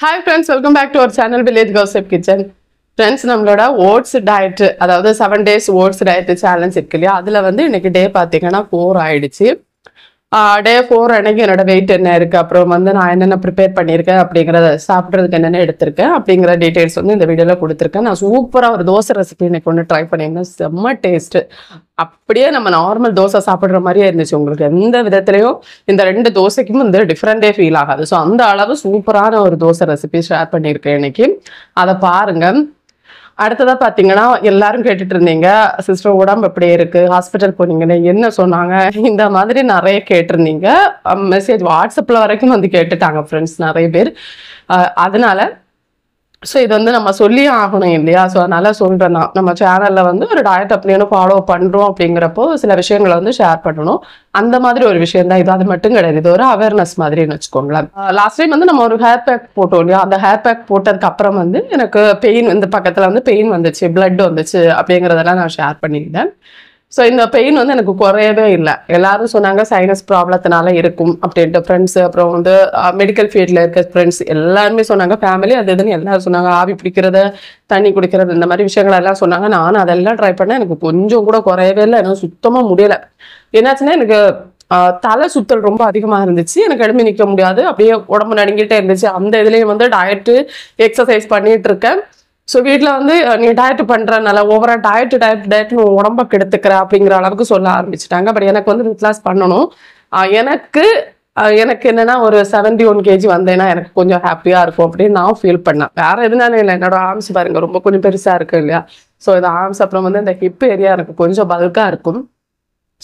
Hi friends, welcome back to our channel Village Gossip Kitchen. Friends, நம்மளோட oats diet, அதாவது 7 days oats diet challenge இருக்கு இல்லையா, அதுல வந்து இன்னைக்கு டே பாத்தீங்கன்னா 4 ஆயிடுச்சு. டே 4 அன்னைக்கு என்னோட வெயிட் என்ன இருக்கு, அப்புறம் வந்து நான் என்னென்ன ப்ரிப்பேர் பண்ணியிருக்கேன் அப்படிங்கிறத சாப்பிட்றதுக்கு என்னென்ன எடுத்திருக்கேன் அப்படிங்கிற டீட்டெயில்ஸ் வந்து இந்த வீடியோவில் கொடுத்துருக்கேன். நான் சூப்பராக ஒரு தோசை ரெசிபி இன்னைக்கு ஒன்று ட்ரை பண்ணியிருந்தேன். செம்ம டேஸ்ட்டு. அப்படியே நம்ம நார்மல் தோசை சாப்பிட்ற மாதிரியே இருந்துச்சு. உங்களுக்கு எந்த விதத்துலையும் இந்த 2 தோசைக்கும் வந்து டிஃப்ரெண்டே ஃபீல் ஆகாது. ஸோ அந்த அளவு சூப்பரான ஒரு தோசை ரெசிபி ஷேர் பண்ணியிருக்கேன் இன்னைக்கு. அதை பாருங்கள். அடுத்ததா பாத்தீங்கன்னா எல்லாரும் கேட்டுட்டு இருந்தீங்க, சிஸ்டர் உடம்பு எப்படி இருக்கு, ஹாஸ்பிட்டல் போனீங்கன்னு என்ன சொன்னாங்க, இந்த மாதிரி நிறைய கேட்டிருந்தீங்க. மெசேஜ் வாட்ஸ்அப்ல வரைக்கும் வந்து கேட்டுட்டாங்க ஃப்ரெண்ட்ஸ் நிறைய பேர். அதனால ஸோ இது வந்து நம்ம சொல்லி ஆகணும் இல்லையா, ஸோ அதனால சொல்றேன். நம்ம சேனல்ல வந்து ஒரு டயட் அப்படின்னு ஃபாலோ பண்றோம் அப்படிங்கிறப்போ சில விஷயங்களை வந்து ஷேர் பண்ணணும். அந்த மாதிரி ஒரு விஷயம் தான் இது. அது மட்டும் கிடையாது, இது ஒரு அவேர்னஸ் மாதிரின்னு வச்சுக்கோங்களேன். லாஸ்ட் டைம் வந்து நம்ம ஒரு ஹேர் பேக் போட்டோம் இல்லையா, அந்த ஹேர் பேக் போட்டதுக்கு அப்புறம் வந்து எனக்கு பெயின், இந்த பக்கத்துல வந்து பெயின் வந்துச்சு, பிளட் வந்துச்சு அப்படிங்கிறதெல்லாம் நான் ஷேர் பண்ணியிருந்தேன். ஸோ இந்த பெயின் வந்து எனக்கு குறையவே இல்லை. எல்லாரும் சொன்னாங்க சைனஸ் ப்ராப்ளத்தினால இருக்கும் அப்படின்ட்டு ஃப்ரெண்ட்ஸ், அப்புறம் வந்து மெடிக்கல் ஃபீல்டில் இருக்க ஃப்ரெண்ட்ஸ் எல்லாருமே சொன்னாங்க, ஃபேமிலி அது இதுன்னு எல்லாரும் சொன்னாங்க. ஆவி பிடிக்கிறது, தண்ணி குடிக்கிறது, இந்த மாதிரி விஷயங்கள் எல்லாம் சொன்னாங்க. நானும் அதெல்லாம் ட்ரை பண்ணேன். எனக்கு கொஞ்சம் கூட குறையவே இல்லை. எனக்கு சுத்தமாக முடியலை. என்னாச்சுன்னா எனக்கு தலை சுத்தல் ரொம்ப அதிகமாக இருந்துச்சு. எனக்கு எழுப்பி நிற்க முடியாது, அப்படியே உடம்பு நடுங்கிட்டே இருந்துச்சு. அந்த இதுலேயும் வந்து டயட்டு எக்ஸசைஸ் பண்ணிட்டு இருக்கேன். ஸோ வீட்டில் வந்து நீ டயட் பண்ணுறனால ஓவராக டயட்னு உடம்ப கெடுத்துக்கிற அப்படிங்கிற அளவுக்கு சொல்ல ஆரம்பிச்சுட்டாங்க. பட் எனக்கு வந்து வெயிட் லாஸ் பண்ணணும். எனக்கு என்னன்னா ஒரு 71 kg வந்தேன்னா எனக்கு கொஞ்சம் ஹாப்பியாக இருக்கும் அப்படின்னு நான் ஃபீல் பண்ணேன். வேற எதுனாலும் இல்லை, என்னோட ஆர்ம்ஸ் பாருங்க ரொம்ப கொஞ்சம் பெருசாக இருக்கு இல்லையா. ஸோ இந்த ஆர்ம்ஸ் அப்புறம் வந்து இந்த ஹிப் ஏரியா எனக்கு கொஞ்சம் பல்காக இருக்கும்.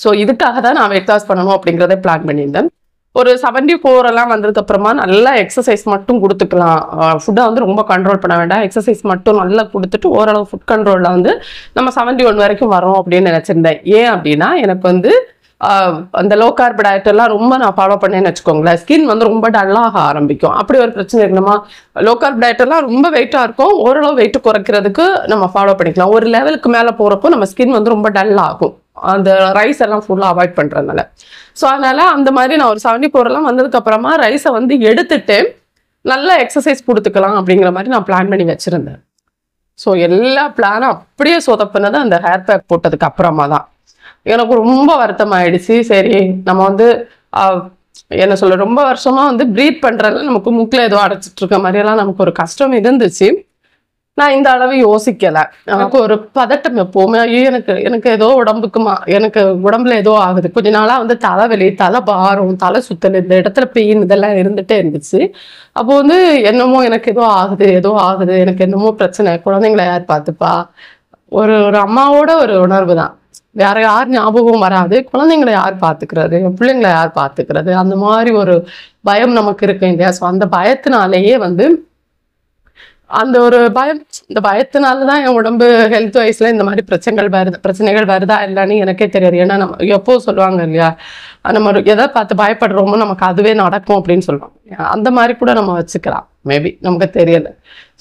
ஸோ இதுக்காக தான் நான் வெயிட் லாஸ் பண்ணணும் அப்படிங்கிறத பிளான் பண்ணியிருந்தேன். ஒரு 74 எல்லாம் வந்ததுக்கு அப்புறமா நல்லா எக்ஸசைஸ் மட்டும் கொடுத்துக்கலாம். ஃபுட்டை வந்து ரொம்ப கண்ட்ரோல் பண்ண வேண்டாம், எக்ஸசைஸ் மட்டும் நல்லா கொடுத்துட்டு ஓரளவு ஃபுட் கண்ட்ரோலில் வந்து நம்ம 71 வரைக்கும் வரோம் அப்படின்னு நினச்சிருந்தேன். ஏன் அப்படின்னா எனக்கு வந்து அந்த லோ கார்ப் டயட் எல்லாம் ரொம்ப நான் ஃபாலோ பண்ணேன்னு வச்சுக்கோங்களேன், ஸ்கின் வந்து ரொம்ப டல்லாக ஆரம்பிக்கும். அப்படி ஒரு பிரச்சனை இருக்கு. நம்ம லோ கார்ப் டயட் எல்லாம் ரொம்ப வெயிட்டாக இருக்கும், ஓரளவு வெயிட் குறைக்கிறதுக்கு நம்ம ஃபாலோ பண்ணிக்கலாம். ஒரு லெவலுக்கு மேலே போகிறப்போ நம்ம ஸ்கின் வந்து ரொம்ப டல் ஆகும், அந்த ரைஸ் எல்லாம் ஃபுல்லாக அவாய்ட் பண்ணுறதுனால. ஸோ அதனால அந்த மாதிரி நான் ஒரு 74 எல்லாம் வந்ததுக்கு அப்புறமா ரைஸை வந்து எடுத்துட்டு நல்லா எக்ஸசைஸ் கொடுத்துக்கலாம் அப்படிங்கிற மாதிரி நான் பிளான் பண்ணி வச்சிருந்தேன். ஸோ எல்லா பிளானும் அப்படியே சொதப்பினது அந்த ஹேர் பேக் போட்டதுக்கு அப்புறமா தான். எனக்கு ரொம்ப வருத்தம் ஆயிடுச்சு. சரி நம்ம வந்து என்ன சொல்ல, ரொம்ப வருஷமா வந்து ப்ரீத் பண்றதுல நமக்கு மூக்கில் ஏதோ அடைச்சிட்டு இருக்க மாதிரியெல்லாம் நமக்கு ஒரு கஷ்டம் இருந்துச்சு. நான் இந்த அளவு யோசிக்கல. எனக்கு ஒரு பதட்டம் எப்பவுமே, எனக்கு ஏதோ எனக்கு உடம்புல ஏதோ ஆகுது. கொஞ்ச நாளா வந்து தலைவலி, தலை பாரம், தலை சுத்தல், இந்த இடத்துல பெயின் இதெல்லாம் இருந்துட்டே இருந்துச்சு. அப்போ வந்து என்னமோ எனக்கு ஏதோ ஆகுது, எனக்கு என்னமோ பிரச்சனை, குழந்தைங்களை யார் பார்த்துப்பா, ஒரு அம்மாவோட ஒரு உணர்வு தான். வேற யார் ஞாபகம் வராது, குழந்தைங்களை யார் பார்த்துக்கிறது, பிள்ளைங்களை யார் பார்த்துக்கிறது, அந்த மாதிரி ஒரு பயம் நமக்கு இருக்கு இல்லையா. ஸோ அந்த பயத்தினாலேயே வந்து அந்த ஒரு பயம், இந்த பயத்தினாலதான் என் உடம்பு ஹெல்த் வைஸ்ல இந்த மாதிரி பிரச்சனைகள் வருதா இல்லைன்னு எனக்கே தெரியாது. ஏன்னா நம்ம எப்போ சொல்லுவாங்க இல்லையா, நம்ம எதை பார்த்து பயப்படுறோமோ நமக்கு அதுவே நடக்கும் அப்படின்னு சொல்லுவாங்க. அந்த மாதிரி கூட நம்ம வச்சுக்கலாம், மேபி நமக்கு தெரியல.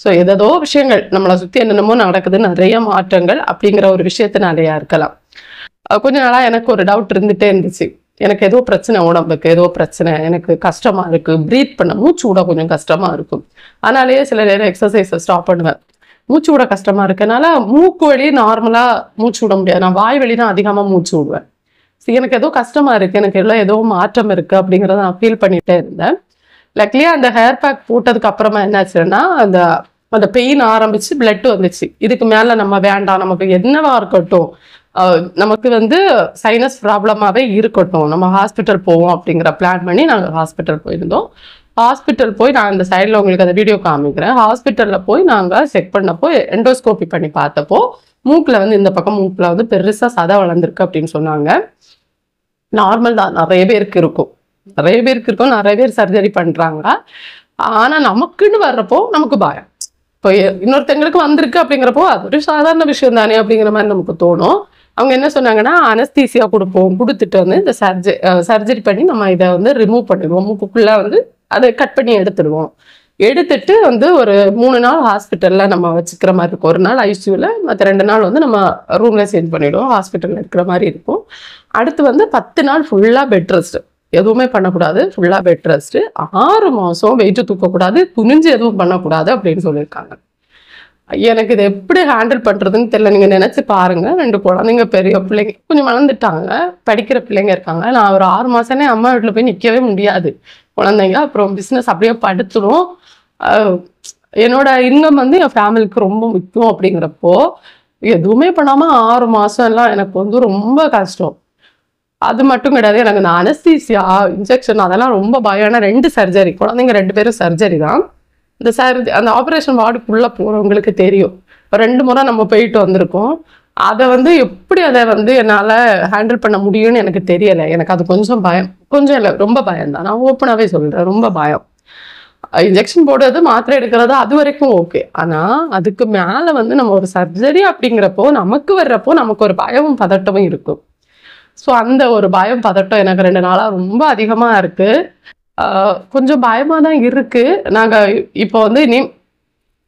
ஸோ ஏதோ விஷயங்கள் நம்மளை சுற்றி என்னென்னமோ நடக்குது, நிறைய மாற்றங்கள் அப்படிங்கிற ஒரு விஷயத்தினாலேயா இருக்கலாம். கொஞ்ச நாளா எனக்கு ஒரு டவுட் இருந்துட்டே இருந்துச்சு, எனக்கு ஏதோ பிரச்சனை, உடம்புக்கு ஏதோ பிரச்சனை, எனக்கு கஷ்டமா இருக்கு, ப்ரீத் பண்ண மூச்சு விட கொஞ்சம் கஷ்டமா இருக்கும். அதனாலேயே சில நேரம் எக்ஸசைஸை ஸ்டாப் பண்ணுவேன். மூச்சு விட கஷ்டமா இருக்கனால மூக்கு வழி நார்மலா மூச்சு விட முடியாது, நான் வாய் வழி தான் அதிகமாக மூச்சு விடுவேன். எனக்கு ஏதோ கஷ்டமா இருக்கு, எனக்கு எல்லாம் ஏதோ மாற்றம் இருக்கு அப்படிங்கிறத நான் ஃபீல் பண்ணிட்டே இருந்தேன். லக்லியா அந்த ஹேர் பேக் போட்டதுக்கு அப்புறமா என்னாச்சுன்னா அந்த பெயின் ஆரம்பிச்சு, பிளட் வந்துச்சு. இதுக்கு மேல நம்ம வேண்டாம், நமக்கு என்னவா இருக்கட்டும், நமக்கு வந்து சைனஸ் ப்ராப்ளமாகவே இருக்கட்டும், நம்ம ஹாஸ்பிட்டல் போவோம் அப்படிங்கிற பிளான் பண்ணி நாங்கள் ஹாஸ்பிட்டல் போயிருந்தோம். ஹாஸ்பிட்டல் போய் நான் இந்த சைடில் உங்களுக்கு அந்த வீடியோ காமிக்கிறேன். ஹாஸ்பிட்டலில் போய் நாங்கள் செக் பண்ணப்போ, எண்டோஸ்கோபி பண்ணி பார்த்தப்போ மூக்கில் வந்து இந்த பக்கம் மூக்கில் வந்து பெருசாக சதை வளர்ந்துருக்கு அப்படின்னு சொன்னாங்க. நார்மல் தான், நிறைய பேருக்கு இருக்கும், நிறைய பேர் சர்ஜரி பண்ணுறாங்க. ஆனால் நமக்குன்னு வர்றப்போ நமக்கு பயம். இப்போ இன்னொருத்தங்களுக்கு வந்திருக்கு அப்படிங்கிறப்போ அது ஒரு சாதாரண விஷயம் தானே அப்படிங்கிற மாதிரி நமக்கு தோணும். அவங்க என்ன சொன்னாங்கன்னா, அனஸ்தீசியா கொடுத்துட்டு வந்து இந்த சர்ஜரி பண்ணி நம்ம இதை வந்து ரிமூவ் பண்ணிடுவோம், மூக்குக்குள்ளே வந்து அதை கட் பண்ணி எடுத்துட்டு வந்து ஒரு 3 நாள் ஹாஸ்பிட்டலில் நம்ம வச்சுக்கிற மாதிரி இருக்கும். ஒரு நாள் ஐசியூவில், மற்ற 2 நாள் வந்து நம்ம ரூமில் சேஞ்ச் பண்ணிவிடுவோம், ஹாஸ்பிட்டலில் இருக்கிற மாதிரி இருக்கும். அடுத்து வந்து 10 நாள் ஃபுல்லாக பெட் ரெஸ்ட். எதுவுமே பண்ணக்கூடாது, ஃபுல்லாக பெட் ரெஸ்ட்டு, 6 மாதம் வெயிட்டு தூக்கக்கூடாது, துணிஞ்சு எதுவும் பண்ணக்கூடாது அப்படின்னு சொல்லியிருக்காங்க. எனக்கு இதை எப்படி ஹேண்டில் பண்ணுறதுன்னு தெரியல. நீங்கள் நினச்சி பாருங்கள், 2 குழந்தைங்க, பெரிய பிள்ளைங்க, கொஞ்சம் வளர்ந்துட்டாங்க, படிக்கிற பிள்ளைங்க இருக்காங்க. நான் ஒரு 6 மாதமே அம்மா வீட்டில் போய் நிற்கவே முடியாது. குழந்தைங்க அப்புறம் பிஸ்னஸ் அப்படியே படுத்துடும். என்னோட இன்கம் வந்து என் ஃபேமிலிக்கு ரொம்ப முக்கியம். அப்படிங்கிறப்போ எதுவுமே பண்ணாமல் 6 மாதம் எல்லாம் எனக்கு வந்து ரொம்ப கஷ்டம். அது மட்டும் கிடையாது, எனக்கு இந்த அனஸ்தீசியா, இன்ஜெக்ஷன் அதெல்லாம் ரொம்ப பயம். ஏன்னா 2 சர்ஜரி, குழந்தைங்க 2 பேரும் சர்ஜரி தான். அந்த ஆப்ரேஷன் வார்டுக்குள்ளே போகிறவங்களுக்கு தெரியும். 2 முறை நம்ம போயிட்டு வந்திருக்கோம். அதை வந்து எப்படி அதை வந்து என்னால் ஹேண்டில் பண்ண முடியும்னு எனக்கு தெரியலை. எனக்கு அது கொஞ்சம் பயம், கொஞ்சம் இல்லை ரொம்ப பயம் தான். நான் ஓப்பனாகவே சொல்கிறேன், ரொம்ப பயம். இன்ஜெக்ஷன் போடுறது, மாத்திரை எடுக்கிறது அது வரைக்கும் ஓகே. ஆனால் அதுக்கு மேலே வந்து நம்ம ஒரு சர்ஜரி அப்படிங்கிறப்போ நமக்கு வர்றப்போ நமக்கு ஒரு பயமும் பதட்டமும் இருக்கும். ஸோ அந்த ஒரு பயம் பதட்டம் எனக்கு 2 நாளாக ரொம்ப அதிகமாக இருக்குது. கொஞ்சம் பயமாக தான் இருக்குது. நாங்கள் இப்போ வந்து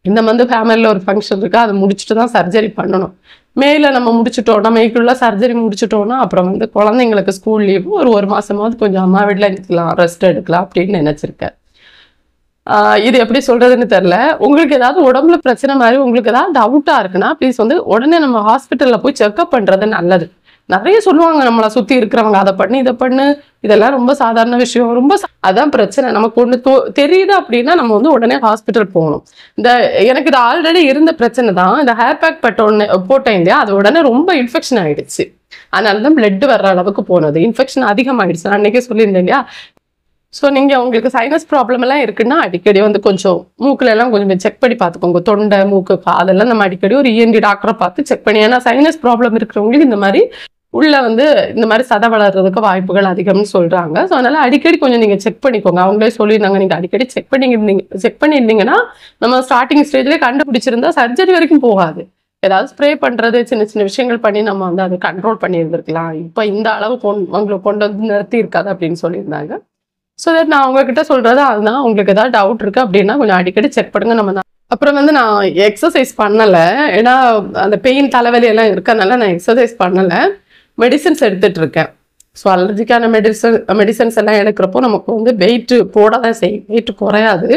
இந்த மந்த் ஃபேமிலியில் ஒரு ஃபங்க்ஷன் இருக்குது, அதை முடிச்சுட்டு தான் சர்ஜரி பண்ணணும். மேல நம்ம முடிச்சுட்டோம்னா, மேய்க்குள்ள சர்ஜரி முடிச்சுட்டோம்னா அப்புறம் வந்து குழந்தைங்களுக்கு ஸ்கூல் லீவு ஒரு மாதமாவது கொஞ்சம் அம்மா வீட்டில் இருக்கலாம், ரெஸ்ட் எடுக்கலாம் அப்படின்னு நினச்சிருக்கேன். இது எப்படி சொல்கிறதுன்னு தெரில. உங்களுக்கு ஏதாவது உடம்புல பிரச்சனை மாதிரி உங்களுக்கு ஏதாவது டவுட்டாக இருக்குன்னா ப்ளீஸ் வந்து உடனே நம்ம ஹாஸ்பிட்டலில் போய் செக்அப் பண்ணுறது நல்லது. நிறைய சொல்லுவாங்க நம்மளை சுற்றி இருக்கிறவங்க, அதை பண்ணு இதை பண்ணு, இதெல்லாம் ரொம்ப சாதாரண விஷயம், ரொம்ப அதான் பிரச்சனை. நமக்கு ஒன்று தெரியுது அப்படின்னா நம்ம வந்து உடனே ஹாஸ்பிட்டல் போகணும். எனக்கு இது ஆல்ரெடி இருந்த பிரச்சனை தான். இந்த ஹேர் பேக் போட்டேன் இல்லையா, அது உடனே ரொம்ப இன்ஃபெக்ஷன் ஆகிடுச்சு. அதனால தான் பிளட் வர்ற அளவுக்கு போனது. இன்ஃபெக்ஷன் அதிகமாகிடுச்சு, நான் அன்றைக்கே சொல்லியிருந்தேன் இல்லையா. ஸோ நீங்கள் உங்களுக்கு சைனஸ் ப்ராப்ளம் எல்லாம் இருக்குன்னா அடிக்கடி வந்து கொஞ்சம் மூக்கில் எல்லாம் கொஞ்சம் செக் பண்ணி பார்த்துக்கோங்க. தொண்டை, மூக்கு, அதெல்லாம் நம்ம அடிக்கடி ஒரு ENT டாக்டரை பார்த்து செக் பண்ணி. ஏன்னா சைனஸ் ப்ராப்ளம் இருக்கிறவங்களுக்கு இந்த மாதிரி உள்ள வந்து இந்த மாதிரி சதை வளர்றதுக்கு வாய்ப்புகள் அதிகம்னு சொல்கிறாங்க. ஸோ அதனால் அடிக்கடி கொஞ்சம் நீங்கள் செக் பண்ணிக்கோங்க. அவங்களே சொல்லியிருந்தாங்க, நீங்கள் அடிக்கடி செக் பண்ணியிருந்தீங்கன்னா நம்ம ஸ்டார்டிங் ஸ்டேஜ்லேயே கண்டுபிடிச்சிருந்தா சர்ஜரி வரைக்கும் போகாது. ஏதாவது ஸ்ப்ரே பண்ணுறது, சின்ன சின்ன விஷயங்கள் பண்ணி நம்ம வந்து அதை கண்ட்ரோல் பண்ணியிருந்துருக்கலாம். இப்போ இந்த அளவு உங்களை கொண்டு வந்து நிறுத்தி இருக்காது அப்படின்னு சொல்லியிருந்தாங்க. ஸோ தட் நான் உங்ககிட்ட சொல்கிறது அதுதான். உங்களுக்கு ஏதாவது டவுட் இருக்குது அப்படின்னா கொஞ்சம் அடிக்கடி செக் பண்ணுங்கள். நம்ம அப்புறம் வந்து நான் எக்ஸசைஸ் பண்ணலை, ஏன்னா அந்த பெயின் தலைவலி எல்லாம் இருக்கனால நான் எக்ஸசைஸ் பண்ணலை. மெடிசன்ஸ் எடுத்துகிட்டு இருக்கேன். ஸோ அலர்ஜிக்கான மெடிசன்ஸ் எல்லாம் எடுக்கிறப்போ நமக்கு வந்து வெயிட்டு போட தான் செய்யும், வெயிட்டு குறையாது.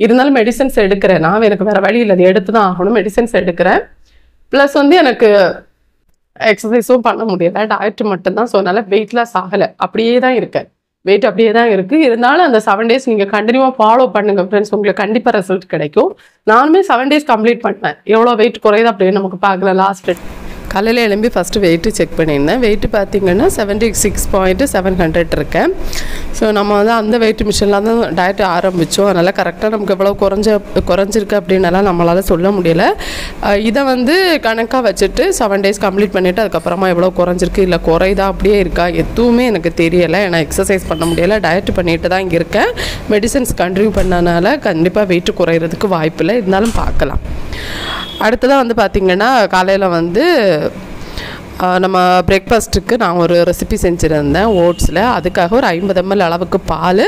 இருந்தாலும் மெடிசன்ஸ் எடுக்கிறேன் நான். எனக்கு வேறு வழி இல்லை, அது எடுத்து தான் ஆகணும். மெடிசன்ஸ் எடுக்கிறேன். ப்ளஸ் வந்து எனக்கு எக்ஸசைஸும் பண்ண முடியலை, டயட்டு மட்டும்தான். ஸோ அதனால் வெயிட் லாஸ் ஆகலை, அப்படியே தான் இருக்கேன். வெயிட் அப்படியே தான் இருக்குது. இருந்தாலும் அந்த 7 days நீங்கள் கண்டினியூவாக ஃபாலோ பண்ணுங்கள் ஃப்ரெண்ட்ஸ், உங்களுக்கு கண்டிப்பாக ரிசல்ட் கிடைக்கும். நானுமே 7 days கம்ப்ளீட் பண்ணேன். எவ்வளோ வெயிட் குறையுது அப்படின்னு நமக்கு பார்க்கலாம். லாஸ்ட் காலையில் எழும்பி ஃபஸ்ட்டு வெயிட்டு செக் பண்ணியிருந்தேன். வெயிட்டு பார்த்திங்கன்னா 76.700 இருக்கேன். ஸோ நம்ம வந்து அந்த வெயிட் மிஷினில் தான் டயட் ஆரம்பித்தோம். அதனால் கரெக்டாக நமக்கு எவ்வளோ குறைஞ்சிருக்கு அப்படின்னலாம் நம்மளால் சொல்ல முடியலை. இதை வந்து கணக்காக வச்சுட்டு 7 days கம்ப்ளீட் பண்ணிவிட்டு அதுக்கப்புறமா எவ்வளோ குறைஞ்சிருக்கு, இல்லை குறையுதா அப்படியே இருக்கா, எதுவுமே எனக்கு தெரியலை. ஏன்னா எக்ஸசைஸ் பண்ண முடியலை, டயட் பண்ணிட்டு தான் இங்கே இருக்கேன். மெடிசன்ஸ் கண்டினியூ பண்ணனால கண்டிப்பாக வெயிட்டு குறையிறதுக்கு வாய்ப்பு இல்லை. இருந்தாலும் பார்க்கலாம். அடுத்ததாக வந்து பார்த்திங்கன்னா காலையில் வந்து நம்ம பிரேக்ஃபாஸ்ட்டுக்கு நான் ஒரு ரெசிபி செஞ்சுருந்தேன் ஓட்ஸில். அதுக்காக ஒரு 50 ml அளவுக்கு பால்,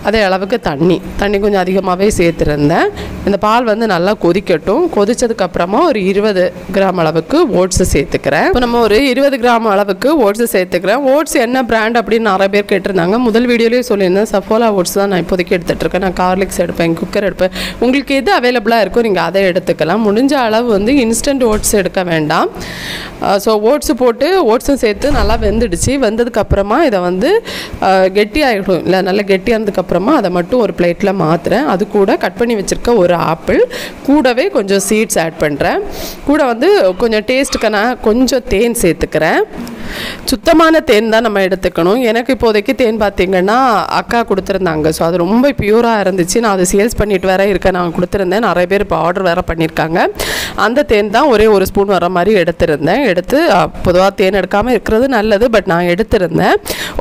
அதே அளவுக்கு தண்ணி கொஞ்சம் அதிகமாகவே சேர்த்துருந்தேன். இந்த பால் வந்து நல்லா கொதிக்கட்டும். கொதித்ததுக்கப்புறமா ஒரு 20 கிராம் அளவுக்கு ஓட்ஸு சேர்த்துக்கிறேன். இப்போ நம்ம ஒரு 20 கிராம் அளவுக்கு ஓட்ஸு சேர்த்துக்கிறேன். ஓட்ஸ் என்ன பிராண்ட் அப்படின்னு நிறைய பேர் கேட்டிருந்தாங்க. முதல் வீடியோலேயே சொல்லியிருந்தேன், சஃபோலா ஓட்ஸ் தான் நான் இப்போதைக்கு எடுத்துகிட்ருக்கேன். நான் கார்லிக்ஸ் எடுப்பேன், குக்கர் எடுப்பேன். உங்களுக்கு எது அவைலபிளாக இருக்கோ நீங்கள் அதை எடுத்துக்கலாம். முடிஞ்ச அளவு வந்து இன்ஸ்டன்ட் ஓட்ஸ் எடுக்க வேண்டாம். ஸோ ஓட்ஸ் போட்டு ஓட்ஸும் சேர்த்து நல்லா வெந்துடுச்சு. வெந்ததுக்கப்புறமா இதை வந்து கெட்டியாகிடும் இல்லை, நல்லா கெட்டியானதுக்கப்புறமா அதை மட்டும் ஒரு பிளேட்டில் மாற்றுறேன். அது கூட கட் பண்ணி வச்சுருக்க ஒரு ஆப்பிள், கூடவே கொஞ்சம் சீட்ஸ் ஆட் பண்ணுறேன். கூட வந்து கொஞ்சம் டேஸ்ட்டுக்கு நான் கொஞ்சம் தேன் சேர்த்துக்கிறேன். சுத்தமான தேன் தான் நம்ம எடுத்துக்கணும். எனக்கு இப்போதைக்கு தேன் பார்த்திங்கன்னா அக்கா கொடுத்துருந்தாங்க. ஸோ அது ரொம்ப பியூராக இருந்துச்சு. நான் அதை சேல்ஸ் பண்ணிட்டு வேற இருக்கேன். நான் கொடுத்துருந்தேன், நிறைய பேர் இப்போ ஆர்டர் வேறு பண்ணியிருக்காங்க. அந்த தேன் தான் ஒரே 1 ஸ்பூன் வர மாதிரி எடுத்துருந்தேன். எடுத்து பொதுவாக தேன் எடுக்காமல் இருக்கிறது நல்லது, பட் நான் எடுத்திருந்தேன்.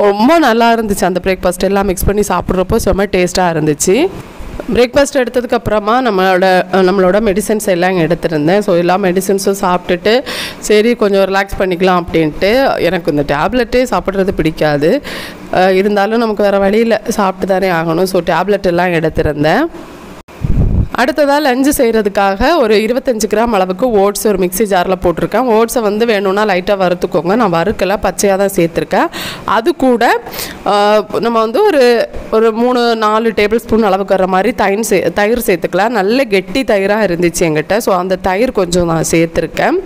ரொம்ப நல்லா இருந்துச்சு. அந்த பிரேக்ஃபாஸ்ட் எல்லாம் மிக்ஸ் பண்ணி சாப்பிட்றப்போ செம்ம டேஸ்ட்டாக இருந்துச்சு. பிரேக்ஃபாஸ்ட் எடுத்ததுக்கப்புறமா நம்மளோட மெடிசன்ஸ் எல்லாம் எடுத்துருந்தேன். ஸோ எல்லா மெடிசன்ஸும் சாப்பிட்டுட்டு சரி கொஞ்சம் ரிலாக்ஸ் பண்ணிக்கலாம் அப்படின்ட்டு. எனக்கு இந்த டேப்லெட்டே சாப்பிட்றது பிடிக்காது, இருந்தாலும் நமக்கு வேறு வழியில் சாப்பிட்டு தானே ஆகணும். ஸோ டேப்லெட் எல்லாம் எடுத்திருந்தேன். அடுத்ததாக லஞ்சு செய்கிறதுக்காக ஒரு 25 கிராம் அளவுக்கு ஓட்ஸ் ஒரு மிக்ஸி ஜாரில் போட்டிருக்கேன். ஓட்ஸை வந்து வேணும்னா லைட்டாக வறுத்துக்கோங்க. நான் வறுக்கலை, பச்சையாக தான் சேர்த்துருக்கேன். அது கூட நம்ம வந்து ஒரு 3-4 டேபிள் ஸ்பூன் அளவுக்கு வர மாதிரி தயிர் சேர்த்துக்கலாம். நல்ல கெட்டி தயிராக இருந்துச்சு என்கிட்ட. ஸோ அந்த தயிர் கொஞ்சம் நான் சேர்த்துருக்கேன்.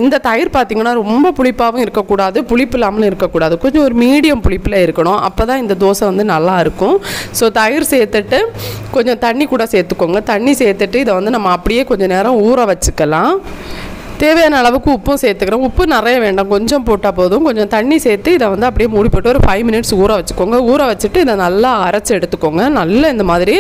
இந்த தயிர் பார்த்திங்கன்னா ரொம்ப புளிப்பாகவும் இருக்கக்கூடாது, புளிப்பு இல்லாமலும் இருக்கக்கூடாது, கொஞ்சம் ஒரு மீடியம் புளிப்பில் இருக்கணும். அப்போ தான் இந்த தோசை வந்து நல்லாயிருக்கும். ஸோ தயிர் சேர்த்துட்டு கொஞ்சம் தண்ணி கூட சேர்த்துக்கோங்க. தண்ணி சேர்த்துட்டு இதை வந்து நம்ம அப்படியே கொஞ்சம் நேரம் ஊற வச்சுக்கலாம். தேவையான அளவுக்கு உப்பும் சேர்த்துக்கிறோம். உப்பு நிறைய வேண்டாம், கொஞ்சம் போட்டால் போதும். கொஞ்சம் தண்ணி சேர்த்து இதை வந்து அப்படியே மூடி போட்டு ஒரு 5 மினிட்ஸ் ஊற வச்சுக்கோங்க. ஊற வச்சுட்டு இதை நல்லா அரைச்சி எடுத்துக்கோங்க. நல்லா இந்த மாதிரி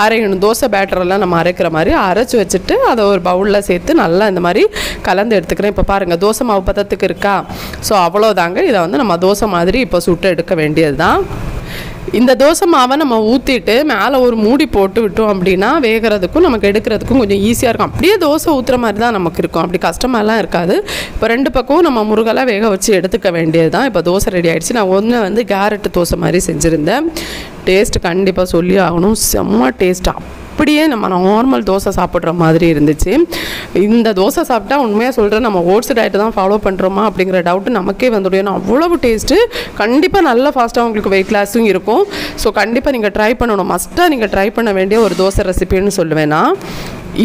அரைக்கணும். தோசை பேட்டரெல்லாம் நம்ம அரைக்கிற மாதிரி அரைச்சி வச்சுட்டு அதை ஒரு பவுலில் சேர்த்து நல்லா இந்த மாதிரி கலந்து எடுத்துக்கிறேன். இப்போ பாருங்கள், தோசை மாவு பதத்துக்கு இருக்கா. ஸோ அவ்வளோதாங்க. இதை வந்து நம்ம தோசை மாதிரி இப்போ சுட்டு எடுக்க வேண்டியது தான். இந்த தோசை மாவை நம்ம ஊற்றிட்டு மேலே ஒரு மூடி போட்டு விட்டோம் அப்படின்னா வேகிறதுக்கும் நமக்கு எடுக்கிறதுக்கும் கொஞ்சம் ஈஸியாக இருக்கும். அப்படியே தோசை ஊற்றுற மாதிரி தான் நமக்கு இருக்கும், அப்படி கஷ்டமாலாம் இருக்காது. இப்போ 2 பக்கமும் நம்ம முருகலாக வேக வச்சு எடுத்துக்க வேண்டியது தான். இப்போ தோசை ரெடி ஆகிடுச்சு. நான் ஒன்று வந்து கேரட் தோசை மாதிரி செஞ்சுருந்தேன். டேஸ்ட்டு கண்டிப்பாக சொல்லி ஆகணும், செம்ம டேஸ்ட்டாக, அப்படியே நம்ம நார்மல் தோசை சாப்பிட்ற மாதிரி இருந்துச்சு. இந்த தோசை சாப்பிட்டா உண்மையாக சொல்கிறேன், நம்ம ஓட்ஸ் டயட்டு தான் ஃபாலோ பண்ணுறோமா அப்படிங்கிற டவுட்டு நமக்கே வந்துடும். ஏன்னா அவ்வளவு டேஸ்ட்டு. கண்டிப்பாக நல்ல ஃபாஸ்ட்டாக உங்களுக்கு வெயிட் லாஸும் இருக்கும். ஸோ கண்டிப்பாக நீங்கள் ட்ரை பண்ணணும். மஸ்ட்டாக நீங்கள் ட்ரை பண்ண வேண்டிய ஒரு தோசை ரெசிபின்னு சொல்லுவேன்னா.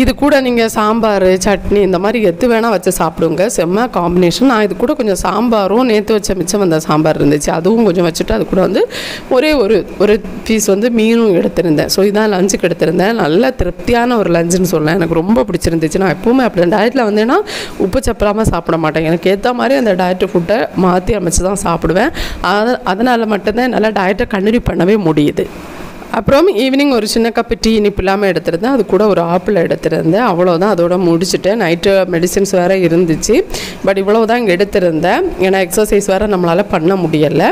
இது கூட நீங்கள் சாம்பார், சட்னி இந்த மாதிரி எது வேணால் வச்சு சாப்பிடுங்க, செம்ம காம்பினேஷன். நான் இது கூட கொஞ்சம் சாம்பாரும் நேற்று வச்ச மிச்சம் வந்த சாம்பார் இருந்துச்சு, அதுவும் கொஞ்சம் வச்சுட்டு அது கூட வந்து ஒரே ஒரு பீஸ் வந்து மீனும் எடுத்திருந்தேன். ஸோ இதான் லஞ்சுக்கு எடுத்திருந்தேன். நல்ல திருப்தியான ஒரு லஞ்சுன்னு சொல்லலாம். எனக்கு ரொம்ப பிடிச்சிருந்துச்சு. நான் எப்போவுமே அப்படி டயட்டில் வந்தேன்னா உப்பு சப்பலாமல் சாப்பிட மாட்டேன். எனக்கு ஏற்ற மாதிரி அந்த டயட்டு ஃபுட்டை மாற்றி அமைச்சு தான் சாப்பிடுவேன். அதனால் மட்டும்தான் என்னால் டயட்டை கண்டினியூ பண்ணவே முடியுது. அப்புறம் ஈவினிங் ஒரு சின்ன கப்பு டீ இனிப்பு இல்லாமல் எடுத்திருந்தேன். அது கூட ஒரு ஆப்பிள் எடுத்திருந்தேன். அவ்வளோதான். அதோட முடிச்சுட்டேன். நைட்டு மெடிசின்ஸ் வேறு இருந்துச்சு. பட் இவ்வளோ தான் இங்கே எடுத்திருந்தேன். ஏன்னா எக்ஸசைஸ் வேறு நம்மளால் பண்ண முடியலை.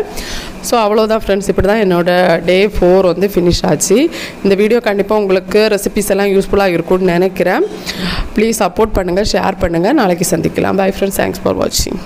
ஸோ அவ்வளோதான் ஃப்ரெண்ட்ஸ். இப்படி தான் என்னோடய டே 4 வந்து ஃபினிஷ் ஆச்சு. இந்த வீடியோ கண்டிப்பாக உங்களுக்கு ரெசிபிஸ் எல்லாம் யூஸ்ஃபுல்லாக இருக்கும்னு நினைக்கிறேன். ப்ளீஸ் சப்போர்ட் பண்ணுங்கள், ஷேர் பண்ணுங்கள். நாளைக்கு சந்திக்கலாம். Bye friends. தேங்க்ஸ் ஃபார் வாட்சிங்.